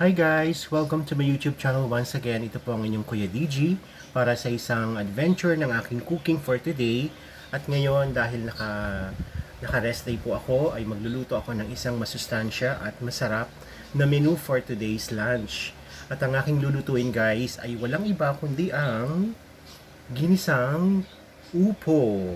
Hi guys! Welcome to my YouTube channel once again. Ito po ang inyong Kuya DG para sa isang adventure ng aking cooking for today. At ngayon dahil naka-rest day po ako ay magluluto ako ng isang masustansya at masarap na menu for today's lunch. At ang aking lulutuin guys ay walang iba kundi ang ginisang upo.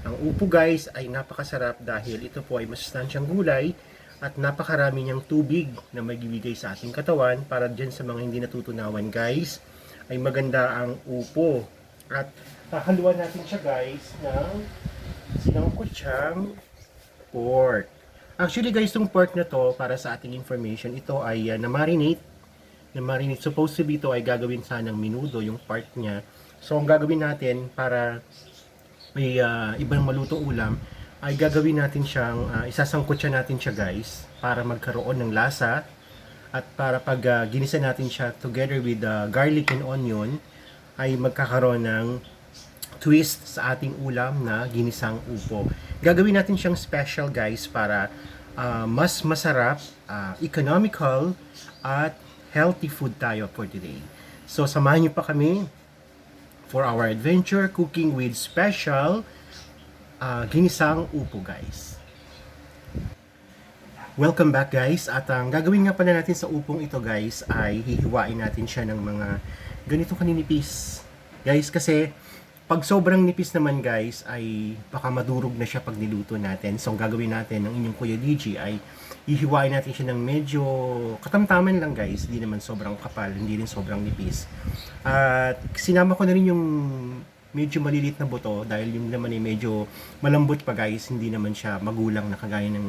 Ang upo guys ay napakasarap dahil ito po ay masustansyang gulay at napakarami niyang tubig na magbibigay sa ating katawan para dyan sa mga hindi natutunawan guys ay maganda ang upo. At hahaluan natin siya guys ng sinangkutsang pork. Actually guys, itong pork na to para sa ating information, ito ay na-marinate. Supposed to be ito ay gagawin sanang minudo yung part niya. So ang gagawin natin para may ibang malutong ulam ay gagawin natin siyang isasangkot siya natin siya guys para magkaroon ng lasa at para pag ginisa natin siya together with garlic and onion ay magkakaroon ng twist sa ating ulam na ginisang upo. Gagawin natin siyang special guys para mas masarap, economical at healthy food tayo for today. So samahan niyo pa kami for our adventure cooking with special ginisang upo guys. Welcome back guys. At ang gagawin nga pala natin sa upong ito guys ay hihiwain natin siya ng mga ganito kaninipis. Guys kasi pag sobrang nipis naman guys ay baka madurog na siya pag niluto natin. So ang gagawin natin ng inyong Kuya DG ay hihiwain natin siya ng medyo katamtaman lang guys. Hindi naman sobrang kapal, hindi rin sobrang nipis. At sinama ko na rin yung medyo malilit na buto dahil yung naman ay medyo malambot pa guys, hindi naman siya magulang na kagaya ng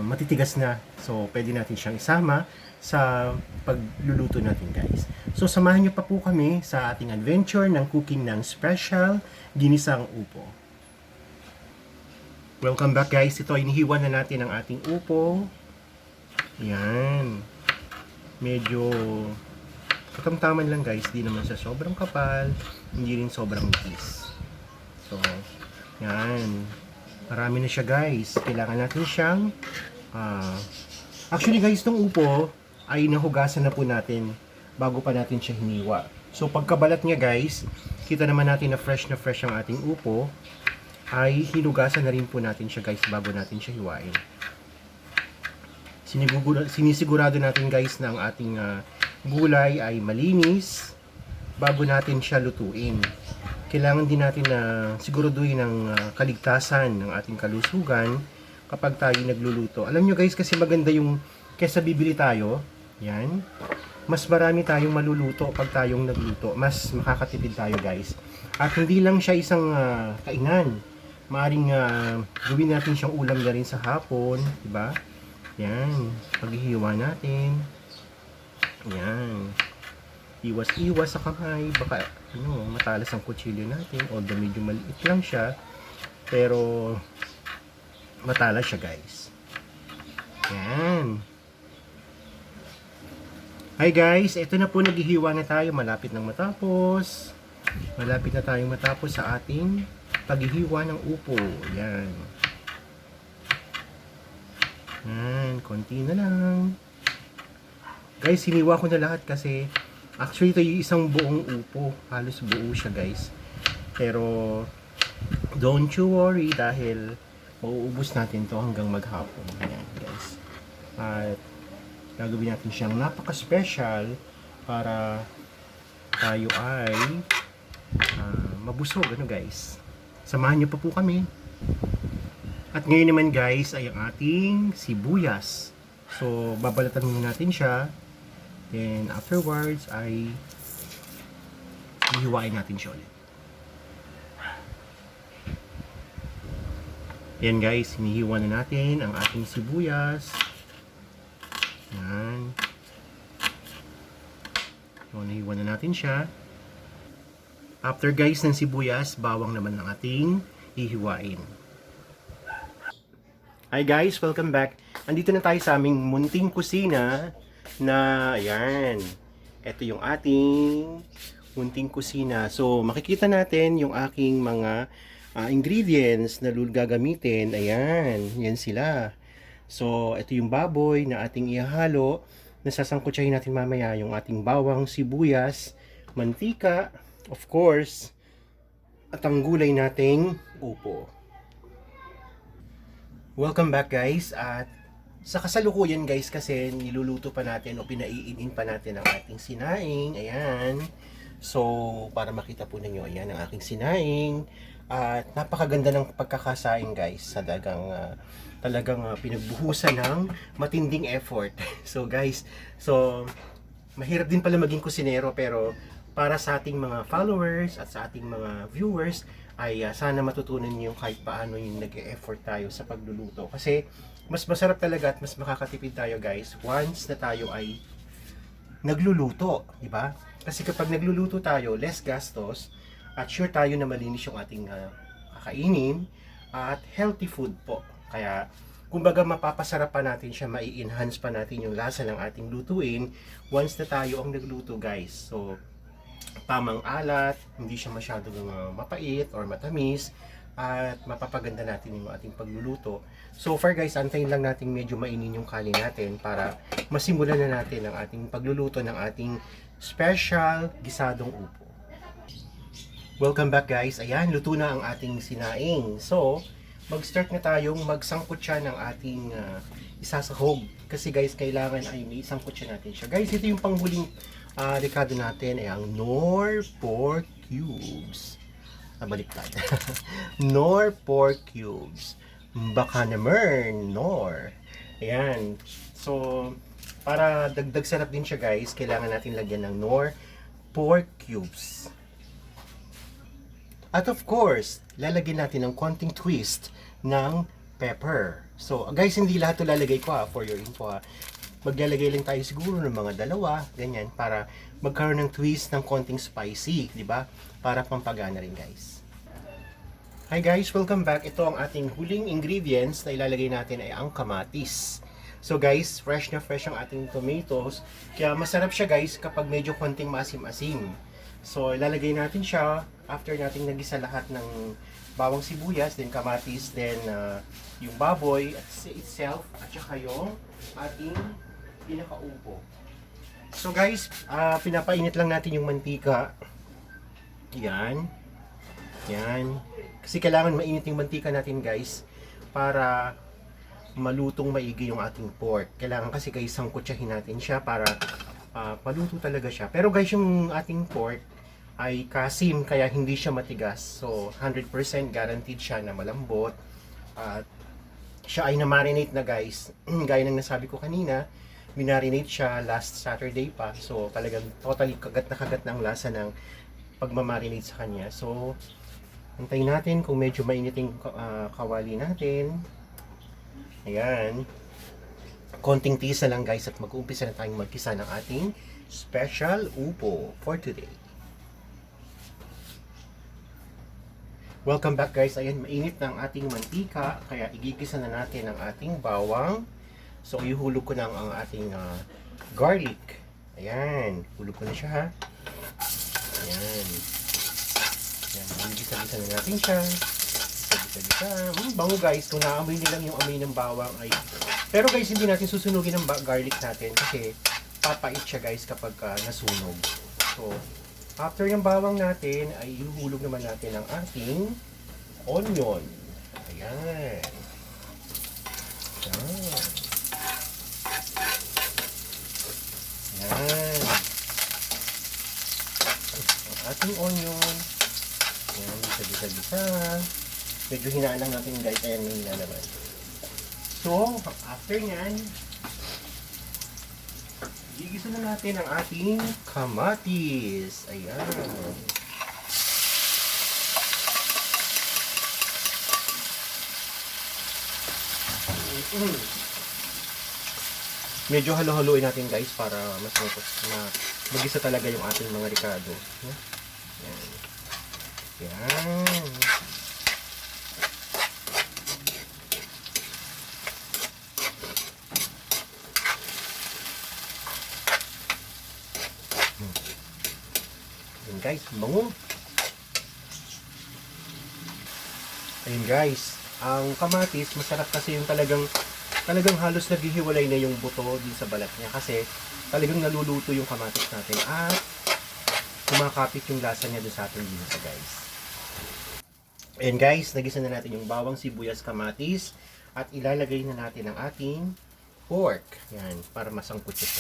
matitigas na. So pwede natin siyang isama sa pagluluto natin guys. So samahan niyo pa po kami sa ating adventure ng cooking ng special ginisang upo. Welcome back guys. Ito ay inihiwan na natin ang ating upo. Yan. Medyo katamtaman lang guys, di naman siya sobrang kapal, hindi rin sobrang nipis. So, yan. Marami na siya guys. Kailangan natin siyang actually guys, itong upo ay nahugasan na po natin bago pa natin siya hiniwa. So, pagkabalat niya guys, kita naman natin na fresh ang ating upo, ay hinugasan na rin po natin siya guys bago natin siya hiwain. Sinisigurado natin guys na ang ating gulay ay malinis bago natin siya lutuin. Kailangan din natin na siguraduhin ang kaligtasan ng ating kalusugan kapag tayo nagluluto. Alam nyo guys, kasi maganda yung kesa bibili tayo, yan, mas marami tayong maluluto pag tayong nagluto. Mas makakatipid tayo guys. At hindi lang siya isang kainan. Maaring gawin natin siyang ulam na rin sa hapon, diba? Yan, paghihiwa natin. Yan. Iwas-iwas sa kamay, baka matalas ang kutsilyo natin, although medyo maliit lang siya, pero matalas siya guys. Yan. Hi guys, ito na po, naghihiwa na tayo, malapit nang matapos. Malapit na tayong matapos sa ating paghihiwa ng upo. Yan. Yan, konti na lang. Guys, hiniwa ko na lahat kasi actually ito yung isang buong upo. Halos buo siya guys. Pero don't you worry dahil mauubos natin to hanggang maghapon. Ayan guys. At gagawin natin siyang napaka-special para tayo ay mabusog. Ano guys? Samahan niyo pa po kami. At ngayon naman guys ay ang ating sibuyas. So babalatan muna natin siya. Then afterwards ay hihiwain natin siya ulit. Yan guys, hinihiwa na natin ang ating sibuyas. Yan. So, nahiwa na natin siya. After guys ng sibuyas, bawang naman ang ating hihiwain. Hi guys, welcome back. Andito na tayo sa aming munting kusina na ayan. Ito yung ating munting kusina. So makikita natin yung aking mga ingredients na gagamitin. Ayan, yan sila. So ito yung baboy na ating ihalo nasasangkutsahin natin mamaya yung ating bawang, sibuyas, mantika, of course, at ang gulay nating upo. Welcome back guys, at sa kasalukuyan guys kasi niluluto pa natin o pinaiinin pa natin ang ating sinaing. Ayan. So, para makita po ninyo, ayan ang aking sinaing. At napakaganda ng pagkakasaing guys. Talagang pinagbuhusan ng matinding effort. So guys, mahirap din pala maging kusinero, pero para sa ating mga followers at sa ating mga viewers ay sana matutunan niyo kahit paano yung nag-e-effort tayo sa pagluluto. Kasi mas masarap talaga at mas makakatipid tayo guys once na tayo ay nagluluto, di ba? Kasi kapag nagluluto tayo, less gastos at sure tayo na malinis yung ating kakainin at healthy food po. Kaya kumbaga mapapasarap pa natin siya, mai-enhance pa natin yung lasa ng ating lutuin once na tayo ang nagluto guys. So tamang alat, hindi siya masyadong mapait or matamis, at mapapaganda natin yung ating pagluluto. So far guys, antayin lang natin medyo mainin yung kanin natin para masimulan na natin ang ating pagluluto ng ating special gisadong upo. Welcome back guys. Ayan, luto na ang ating sinaing. So, mag-start na tayong magsangkot siya ng ating isasahog. Kasi guys, kailangan ay may isangkot siya natin siya. Guys, ito yung panghuling rekado natin ay ang Knorr pork cubes. Baliktad. Knorr pork cubes. Baka naman, Knorr. Ayan. So, para dagdag sarap din siya guys, kailangan natin lagyan ng Knorr pork cubes. At of course, lalagyan natin ng konting twist ng pepper. So, guys, hindi lahat 'to lalagay ko for your info. Maglalagay lang tayo siguro ng mga dalawa, ganyan, para magkaroon ng twist ng konting spicy, di ba? Para pampagana rin, guys. Hi guys, welcome back. Ito ang ating huling ingredients na ilalagay natin ay ang kamatis. So guys, fresh na fresh ang ating tomatoes. Kaya masarap siya guys kapag medyo konting maasim-asim. So ilalagay natin siya after nating nagisa lahat ng bawang sibuyas, then kamatis, then yung baboy at itself, at saka yung ating pinakaupo. So guys, pinapainit lang natin yung mantika. Yan. Yan. Kasi kailangan mainit yung mantika natin guys para malutong maigi yung ating pork. Kailangan kasi guys sangkutsahin natin siya para maluto talaga siya. Pero guys, yung ating pork ay kasim kaya hindi siya matigas. So 100% guaranteed siya na malambot. At siya ay na-marinate na guys. Gaya ng nasabi ko kanina, minarinate siya last Saturday pa. So talagang totally kagat na ang lasa ng pagmamarinate sa kanya. So antayin natin kung medyo mainit yung kawali natin. Ayan. Konting tisa lang guys at mag-uumpisa na tayong magkisa ng ating special upo for today. Welcome back guys. Ayan, mainit na ang ating mantika, kaya igigisa na natin ang ating bawang. So ihulog ko na ang ating garlic. Ayan, hulog ko na siya ha. Ayan. Ayan, igisa-gisa na natin siya. Igisa-gisa. Bango guys, kung naamoy nilang yung amoy ng bawang ay... Pero guys, hindi natin susunugin ang garlic natin kasi papait siya guys kapag nasunog. So, after yung bawang natin, ay ihuhulog naman natin ang ating onion. Ayan. Ayan. Ayan. Ang ating onion. Ayan, bisa-bisa. Medyo hinaan lang natin guys. Ayan, hina naman. So, after nyan, gigisa na natin ang ating kamatis. Ayan. Medyo halo-haloin natin guys para mas magisa talaga yung ating mga ricado. Ayan. Ayan. Ayan guys, bango. Ayun guys, ang kamatis masarap kasi yung talagang halos naghihiwalay na yung buto din sa balat niya kasi talagang naluluto yung kamatis natin at kumakapit yung lasa niya doon sa ating ginisa, guys. And guys, nagisa na natin yung bawang, sibuyas, kamatis at ilalagay na natin ang ating pork. Yan, para masangkot siya.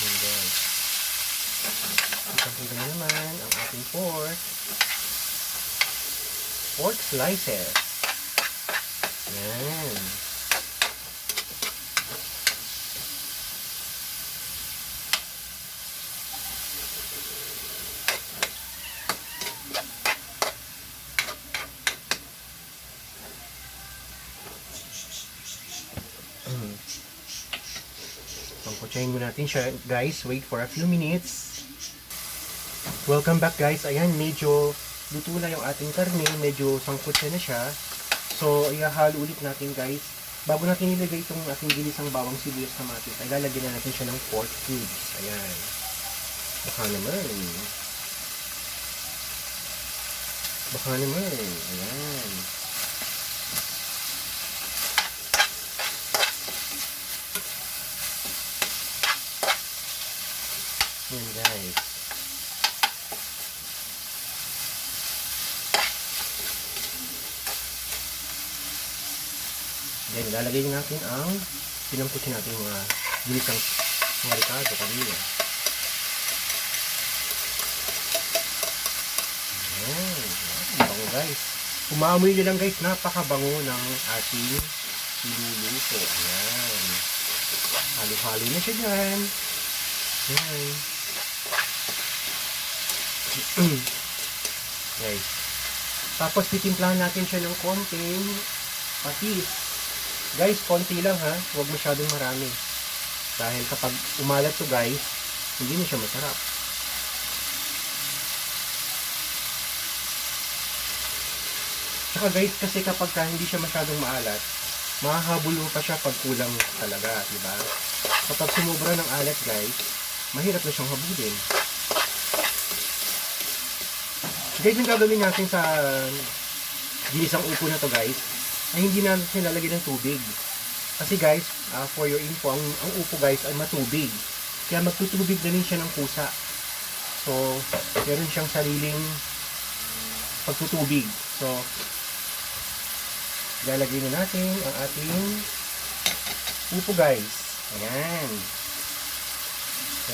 And then, isangkot na naman ang ating pork slices. Yan. Pangkutsahin mo natin siya, guys. Wait for a few minutes. Welcome back, guys. Ayan, medyo luto na yung ating karne. Medyo sangkutsa na siya. So, ihahalo ulit natin, guys. Bago natin ilagay itong ating ginisang bawang, sibuyas, kamatis, ay lalagyan na natin siya ng pork cubes. Ayan. Baka naman. Baka naman. Ayan. Ayan, guys. Then, lalagay natin ang pinamputsin natin mga ginisang mga ricado kanina. Ayan. Bango, guys. Umaamoy nyo lang, guys. Napakabango ng ating niluluto. Ayan. Halo-halo na siya dyan. Ayan. Guys. Tapos, titimplahan natin siya ng konting patis. Guys, konti lang ha. Huwag masyadong marami. Dahil kapag umalat to, guys, hindi na siya masarap. Tsaka guys, kasi kapag hindi siya masyadong maalat, mahahabulo pa siya pag kulang talaga, diba? Kapag sumobra ng alat, guys, mahirap na siyang habulin. Guys, yung gagawin natin sa ginisang upo na to, guys, ay hindi natin nilalagay ng tubig. Kasi guys, for your info, ang upo guys ay matubig. Kaya magtutubig na rin siya ng kusa. So, meron siyang sariling pagtutubig. So, lalagay na natin ang ating upo guys. Ayan.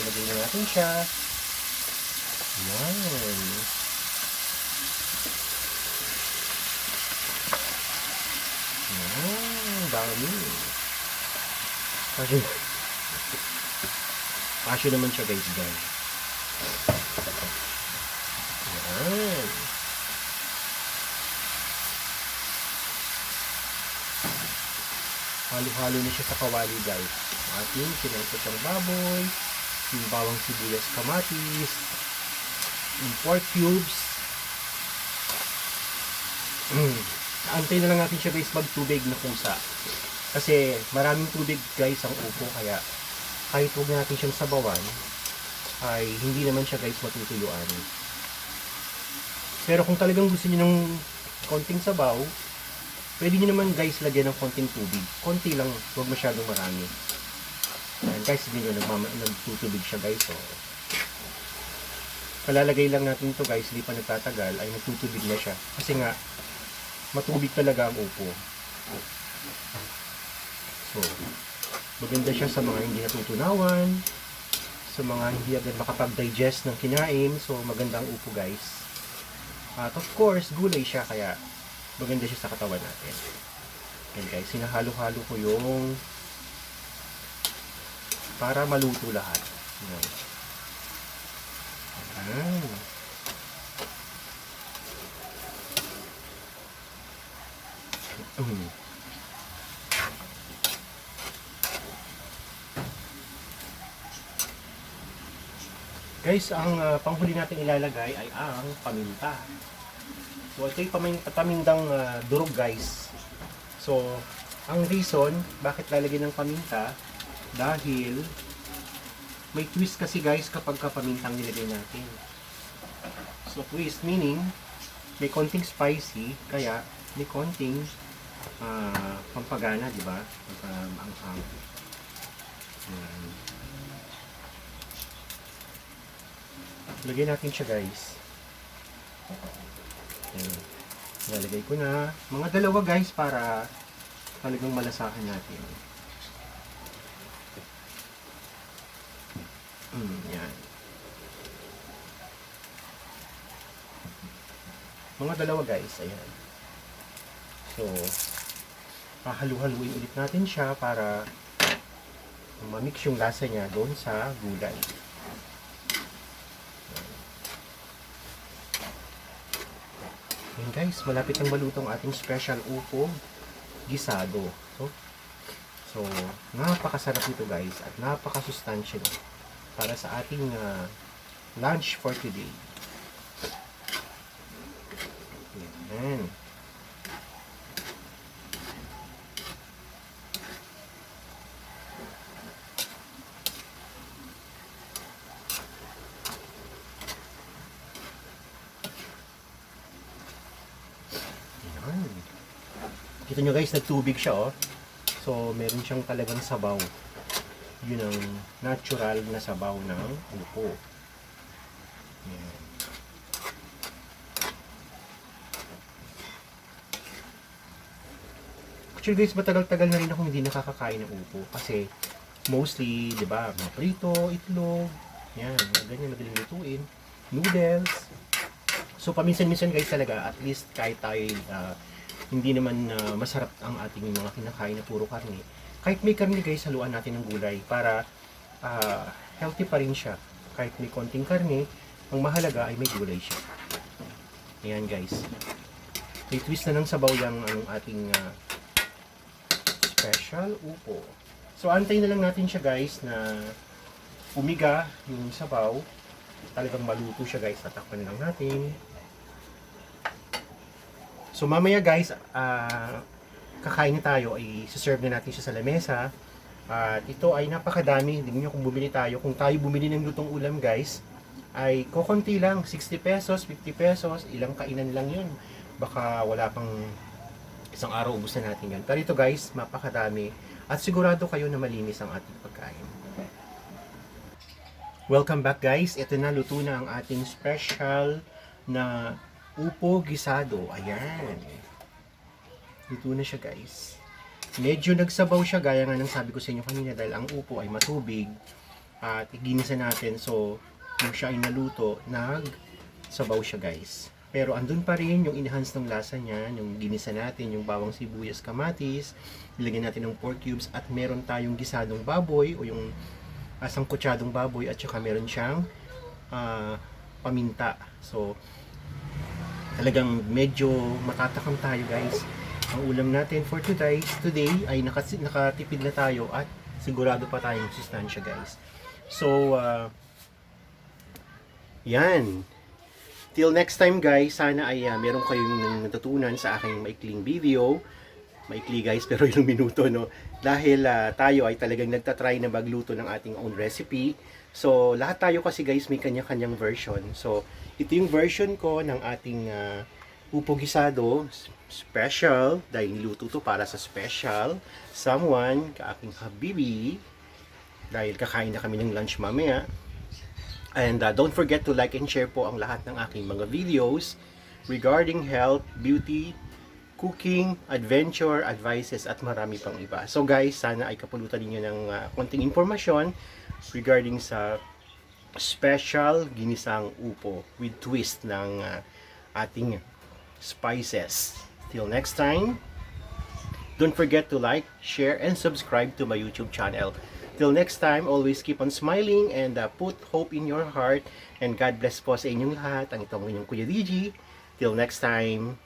Lalagay na natin siya. Ayan. Dami. Pasyo naman siya guys. Ayan. Halo-halo na siya sa kawali guys. Ating sinangkot ang baboy, yung bawang sibuyas kamatis, yung pork cubes. Antay na lang natin siya guys magtubig na kusa. Kasi maraming tubig guys ang upo, kaya kahit huwag natin siyang sabawan ay hindi naman siya guys matutuyuan. Pero kung talagang gusto niyo ng konting sabaw, pwede niyo naman guys lagyan ng konting tubig. Konti lang, huwag masyadong marami. Ayan guys, hindi nyo nagtutubig siya guys. So, palalagay lang natin to guys, hindi pa nagtatagal ay nagtutubig na siya. Kasi nga matubig talaga ang upo. So, maganda siya sa mga hindi natutunawan, sa mga hindi agad makapag-digest ng kinain. So, maganda ang upo guys. At of course, gulay siya, kaya maganda siya sa katawan natin. Yan guys, sinahalo-halo ko yung para maluto lahat. Yan. Ayan. Guys, ang panghuli natin ilalagay ay ang paminta. So, ito yung pamintang durog guys. So, ang reason bakit lalagyan ng paminta, dahil may twist kasi guys kapag pamintang nilagay natin. So, twist meaning may konting spicy, kaya may konting pampagana, di ba? Pampamaanghang. Ayan. Lagyan natin siya, guys. Ayan. Nalagay ko na. Mga dalawa, guys, para talagang malasahan natin. Yan. Mga dalawa, guys. Ayan. So, pahalu-haluin ulit natin siya para mamix yung lasa niya doon sa gulay. Ayan, guys, malapit ang maluto ang ating special upo gisado. So napakasarap ito, guys, at napakasustansya para sa ating lunch for today. Ayan. Kita nyo, guys, nagtubig siya, oh. So, meron siyang talagang sabaw. Yun ang natural na sabaw ng upo. Yan. Actually, guys, matagal-tagal na rin ako hindi nakakakain ng upo. Kasi, mostly, di ba, mga prito, itlog, yan, ganyan, madaling lutuin, noodles. So, paminsan-minsan, guys, talaga, at least kahit tayo, hindi naman masarap ang ating mga kinakain na puro karne. Kahit may karne, guys, haluan natin ng gulay para healthy pa rin siya. Kahit may konting karne, ang mahalaga ay may gulay siya. Ayan, guys. May twist na ng sabaw yung ating special upo. So, antayin na lang natin siya, guys, na umiga yung sabaw. Talagang maluto siya, guys. Tatakpan lang natin. So mamaya, guys, kakain na tayo, ay serve na natin siya sa lamesa. At ito ay napakadami. Tingnan nyo kung bumili tayo. Kung tayo bumili ng lutong ulam, guys, ay kokonti lang, 60 pesos, 50 pesos, ilang kainan lang yun. Baka wala pang isang araw ubos na natin yan. Pero ito, guys, napakadami. At sigurado kayo na malinis ang ating pagkain. Welcome back, guys. Ito na, luto na ang ating special na upo gisado. Ayan. Luto na siya, guys. Medyo nagsabaw siya, gaya nga ng sabi ko sa inyo kanina, dahil ang upo ay matubig at iginisa natin. So, kung siya ay naluto, nagsabaw siya, guys. Pero andun pa rin yung enhance ng lasa niya, yung ginisa natin, yung bawang sibuyas, kamatis, nilagyan natin ng pork cubes, at meron tayong gisadong baboy o yung sangkutsadong baboy, at saka meron siyang paminta. So, talagang medyo matatakam tayo, guys. Ang ulam natin for today ay nakatipid na tayo at sigurado pa tayong sustansya, guys. So, yan. Till next time, guys, sana ay meron kayong natutunan sa aking maikling video. Maikli, guys, pero ilang minuto, no? Dahil tayo ay talagang nagtatry na magluto ng ating own recipe. So, lahat tayo kasi, guys, may kanya-kanyang version. So, ito yung version ko ng ating upo gisado special, dahil niluto to para sa special someone, kaaking habibi, dahil kakain na kami ng lunch mamaya. And don't forget to like and share po ang lahat ng aking mga videos regarding health, beauty, cooking, adventure, advices, at marami pang iba. So guys, sana ay kapulutan ninyo ng konting informasyon regarding sa special ginisang upo with twist ng ating spices. Till next time, don't forget to like, share, and subscribe to my YouTube channel. Till next time, always keep on smiling and put hope in your heart. And God bless po sa inyong lahat. Ang itong inyong Kuya DG. Till next time.